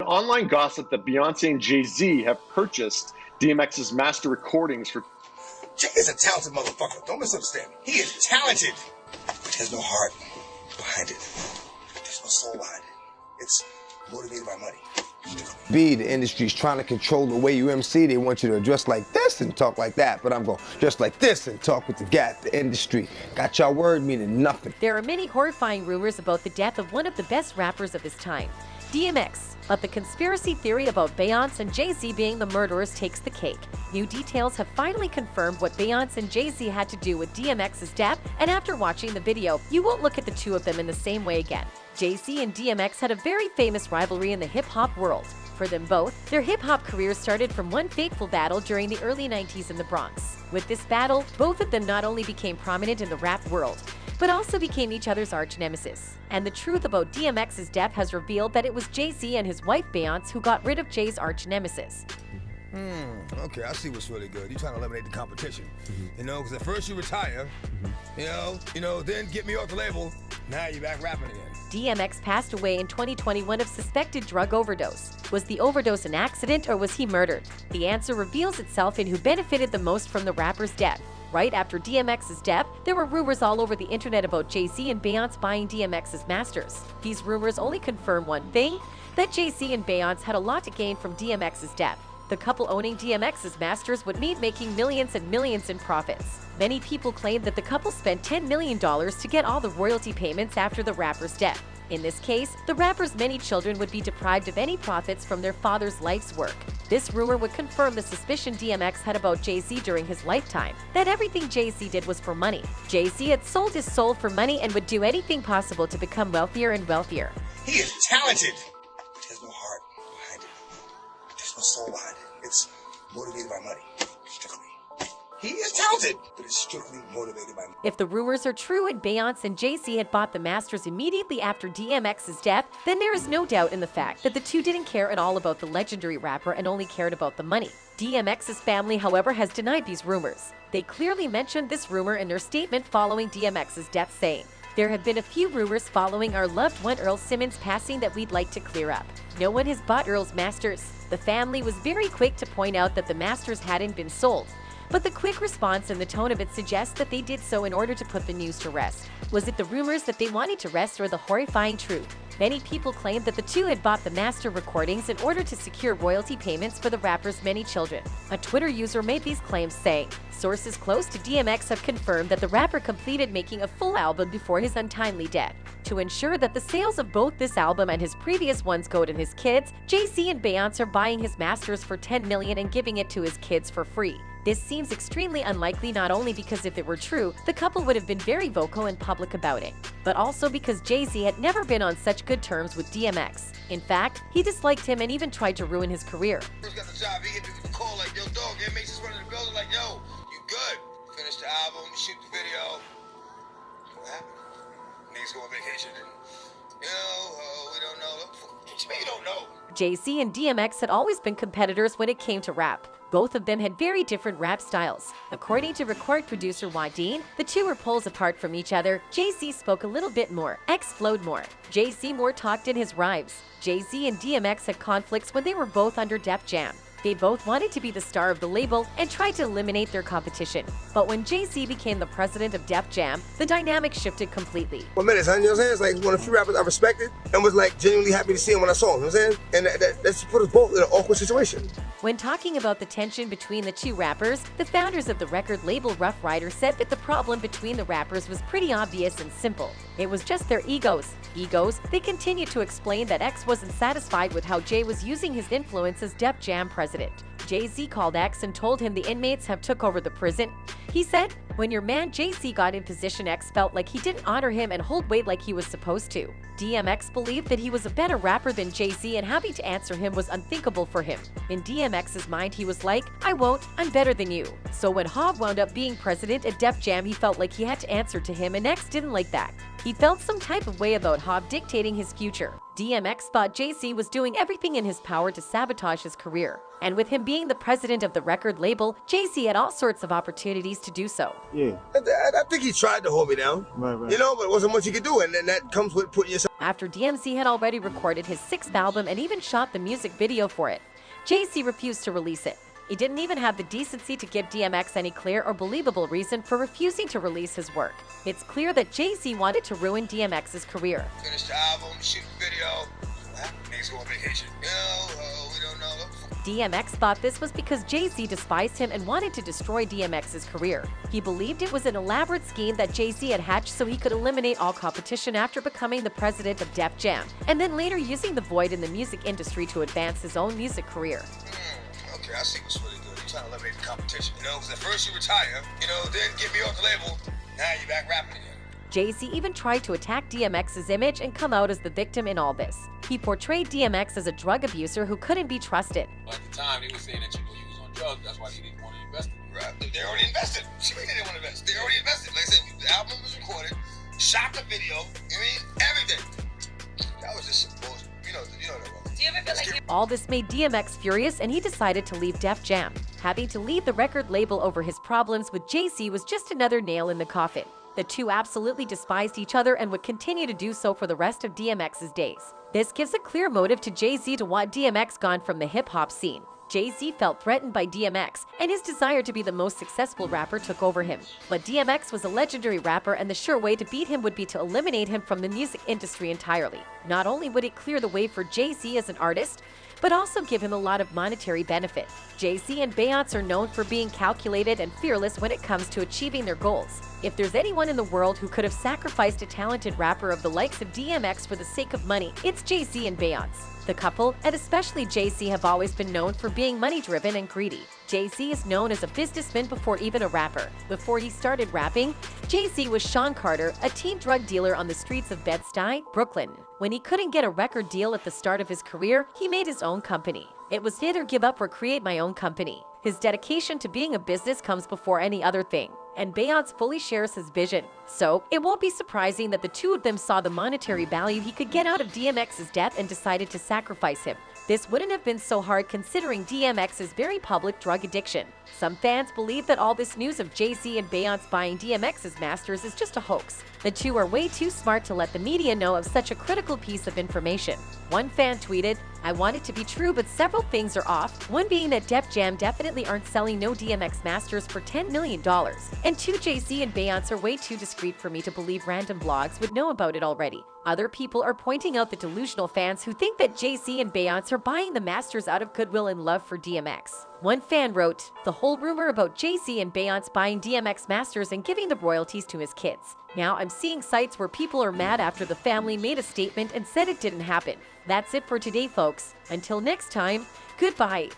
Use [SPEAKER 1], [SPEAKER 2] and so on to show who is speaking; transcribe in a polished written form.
[SPEAKER 1] online gossip that Beyoncé and Jay Z have purchased DMX's master recordings for.
[SPEAKER 2] Jay is a talented motherfucker. Don't misunderstand me. He is talented, but there's no heart behind it. There's no soul behind it. It's motivated by money.
[SPEAKER 3] The industry's trying to control the way you MC. They want you to dress like this and talk like that, but I'm going to dress like this and talk with the gap. The industry got y'all word meaning nothing.
[SPEAKER 4] There are many horrifying rumors about the death of one of the best rappers of his time, DMX. But the conspiracy theory about Beyoncé and Jay Z being the murderers takes the cake. New details have finally confirmed what Beyoncé and Jay Z had to do with DMX's death, and after watching the video, you won't look at the two of them in the same way again. Jay Z and DMX had a very famous rivalry in the hip-hop world. For them both, their hip-hop careers started from one fateful battle during the early 90s in the Bronx. With this battle, both of them not only became prominent in the rap world, but also became each other's arch-nemesis. And the truth about DMX's death has revealed that it was Jay Z and his wife Beyoncé who got rid of Jay's arch-nemesis.
[SPEAKER 3] Okay, I see what's really good. You're trying to eliminate the competition. You know, because at first you retire, you know, then get me off the label, now you're back rapping again.
[SPEAKER 4] DMX passed away in 2021 of suspected drug overdose. Was the overdose an accident or was he murdered? The answer reveals itself in who benefited the most from the rapper's death. Right after DMX's death, there were rumors all over the internet about Jay Z and Beyoncé buying DMX's masters. These rumors only confirm one thing, that Jay Z and Beyoncé had a lot to gain from DMX's death. The couple owning DMX's masters would mean making millions and millions in profits. Many people claim that the couple spent $10 million to get all the royalty payments after the rapper's death. In this case, the rapper's many children would be deprived of any profits from their father's life's work. This rumor would confirm the suspicion DMX had about Jay Z during his lifetime, that everything Jay Z did was for money. Jay Z had sold his soul for money and would do anything possible to become wealthier and wealthier.
[SPEAKER 2] He is talented, but there's no heart behind it. There's no soul behind it. It's motivated by money, strictly. He is talented, but it's strictly motivated by money.
[SPEAKER 4] If the rumors are true and Beyoncé and Jay Z had bought the masters immediately after DMX's death, then there is no doubt in the fact that the two didn't care at all about the legendary rapper and only cared about the money. DMX's family, however, has denied these rumors. They clearly mentioned this rumor in their statement following DMX's death, saying, "There have been a few rumors following our loved one Earl Simmons' passing that we'd like to clear up. No one has bought Earl's masters." The family was very quick to point out that the masters hadn't been sold. But the quick response and the tone of it suggests that they did so in order to put the news to rest. Was it the rumors that they wanted to rest or the horrifying truth? Many people claim that the two had bought the master recordings in order to secure royalty payments for the rapper's many children. A Twitter user made these claims saying, "Sources close to DMX have confirmed that the rapper completed making a full album before his untimely death. To ensure that the sales of both this album and his previous ones go to his kids, Jay Z and Beyoncé are buying his masters for $10 million and giving it to his kids for free." This seems extremely unlikely, not only because if it were true, the couple would have been very vocal and public about it, but also because Jay Z had never been on such good terms with DMX. In fact, he disliked him and even tried to ruin his career.
[SPEAKER 2] First got the job, he hit me with a call like, "Yo, dog, DMX is running the building," like, "Yo, you good? Finish the album, shoot the video." What happened? Niggas go on vacation and, we don't know. What you mean you don't know?
[SPEAKER 4] Jay Z and DMX had always been competitors when it came to rap. Both of them had very different rap styles. According to record producer Wadeen, the two were poles apart from each other. Jay Z spoke a little bit more, X flowed more. Jay Z more talked in his rhymes. Jay Z and DMX had conflicts when they were both under Def Jam. They both wanted to be the star of the label and tried to eliminate their competition. But when Jay Z became the president of Def Jam, the dynamic shifted completely.
[SPEAKER 2] Well, man, you know what I'm saying? It's like one of the few rappers I respected and was like genuinely happy to see him when I saw him, you know what I'm saying? And that's put us both in an awkward situation.
[SPEAKER 4] When talking about the tension between the two rappers, the founders of the record label Rough Rider said that the problem between the rappers was pretty obvious and simple. It was just their egos. They continued to explain that X wasn't satisfied with how Jay was using his influence as Def Jam president. Jay Z called X and told him the inmates have took over the prison. He said, "When your man Jay Z got in position, X felt like he didn't honor him and hold weight like he was supposed to." DMX believed that he was a better rapper than Jay Z and having to answer him was unthinkable for him. In DMX's mind, he was like, "I won't, I'm better than you." So when Hov wound up being president at Def Jam, he felt like he had to answer to him, and X didn't like that. He felt some type of way about Hov dictating his future. DMX thought Jay Z was doing everything in his power to sabotage his career. And with him being the president of the record label, Jay Z had all sorts of opportunities to do so.
[SPEAKER 5] Yeah.
[SPEAKER 2] I think he tried to hold me down.
[SPEAKER 5] Right.
[SPEAKER 2] You know, but it wasn't much he could do, and then that comes with putting yourself.
[SPEAKER 4] After DMZ had already recorded his 6th album and even shot the music video for it, Jay Z refused to release it. He didn't even have the decency to give DMX any clear or believable reason for refusing to release his work. It's clear that Jay Z wanted to ruin DMX's career.
[SPEAKER 2] Finish the album, shoot the video. What happened? Niggas go on vacation. We don't know.
[SPEAKER 4] DMX thought this was because Jay Z despised him and wanted to destroy DMX's career. He believed it was an elaborate scheme that Jay Z had hatched so he could eliminate all competition after becoming the president of Def Jam, and then later using the void in the music industry to advance his own music career.
[SPEAKER 2] Okay, I see what's really good. You're trying to eliminate the competition. You know, because at first you retire, then get me off the label. Now you're back rapping again.
[SPEAKER 4] Jay Z even tried to attack DMX's image and come out as the victim in all this. He portrayed DMX as a drug abuser who couldn't be trusted.
[SPEAKER 6] At the time, they were saying that he was on drugs. That's why he didn't want to invest in it.
[SPEAKER 2] Right. They already invested. She mean they didn't want to invest. They already invested. Like I said, the album was recorded, shot the video, everything. That was just supposed. You know that.
[SPEAKER 7] Do you ever feel like
[SPEAKER 4] All this made DMX furious and he decided to leave Def Jam. Having to leave the record label over his problems with Jay Z was just another nail in the coffin. The two absolutely despised each other and would continue to do so for the rest of DMX's days. This gives a clear motive to Jay Z to want DMX gone from the hip-hop scene. Jay Z felt threatened by DMX, and his desire to be the most successful rapper took over him. But DMX was a legendary rapper, and the sure way to beat him would be to eliminate him from the music industry entirely. Not only would it clear the way for Jay Z as an artist, but also give him a lot of monetary benefit. Jay Z and Beyoncé are known for being calculated and fearless when it comes to achieving their goals. If there's anyone in the world who could have sacrificed a talented rapper of the likes of DMX for the sake of money, it's Jay Z and Beyoncé. The couple, and especially Jay Z, have always been known for being money-driven and greedy. Jay Z is known as a businessman before even a rapper. Before he started rapping, Jay Z was Sean Carter, a teen drug dealer on the streets of Bed-Stuy, Brooklyn. When he couldn't get a record deal at the start of his career, he made his own company. It was either give up or create my own company. His dedication to being a business comes before any other thing, and Beyoncé fully shares his vision. So, it won't be surprising that the two of them saw the monetary value he could get out of DMX's death and decided to sacrifice him. This wouldn't have been so hard considering DMX's very public drug addiction. Some fans believe that all this news of Jay Z and Beyoncé buying DMX's masters is just a hoax. The two are way too smart to let the media know of such a critical piece of information. One fan tweeted, "I want it to be true, but several things are off. One being that Def Jam definitely aren't selling no DMX masters for $10 million. And two, Jay Z and Beyoncé are way too discreet for me to believe random blogs would know about it already." Other people are pointing out the delusional fans who think that Jay Z and Beyoncé are buying the masters out of goodwill and love for DMX. One fan wrote, "The whole rumor about Jay Z and Beyoncé buying DMX masters and giving the royalties to his kids. Now I'm seeing sites where people are mad after the family made a statement and said it didn't happen." That's it for today, folks. Until next time, goodbye.